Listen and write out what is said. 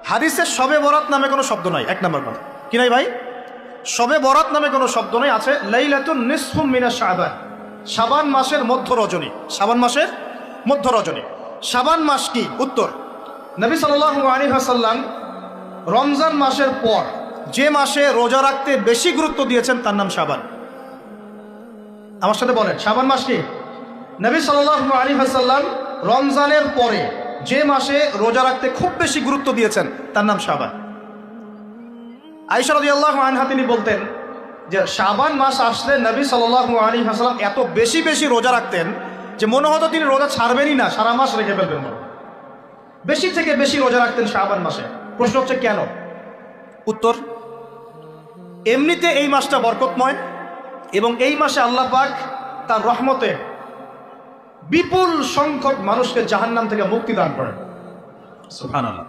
হাদিসে শবে বরাত নামে কোনো শব্দ নাই, এক নম্বর কথা। কি নাই ভাই? শবে বরাত নামে কোনো শব্দ নাই, আছে লাইলাতুন নিসফুম মিনাশ শাবান, শাবান মাসের মধ্য রজনী। শাবান মাসের মধ্য রজনী। শাবান মাস কি? উত্তর, নবী সাল্লাল্লাহু আলাইহি ওয়াসাল্লাম রমজান মাসের পর যে মাসে রোজা রাখতে বেশি গুরুত্ব দিয়েছেন তার নাম শাবান। আমার সাথে বলেন, শাবান মাস কি? নবী সাল্লাল্লাহু আলাইহি ওয়াসাল্লাম রমজানের পরে যে মাসে রোজা রাখতে খুব বেশি গুরুত্ব দিয়েছেন তার নাম শাবান। আয়েশা রাদিয়াল্লাহু আনহা তিনি বলতেন যে শাবান মাস আসলে নবী সাল্লাল্লাহু আলাইহি ওয়াসাল্লাম এত বেশি বেশি রোজা রাখতেন যে মনে হতো তিনি রোজা ছাড়বেনই না, সারা মাস রেখে ফেলবেন। বেশি থেকে বেশি রোজা রাখতেন শাবান মাসে। প্রশ্ন হচ্ছে কেন? উত্তর, এমনিতে এই মাসটা বরকতময় এবং এই মাসে আল্লাহ পাক তার রহমতে বিপুল সংখ্যক মানুষকে জাহান্নাম থেকে মুক্তি দান করেন। সুবহানাল্লাহ।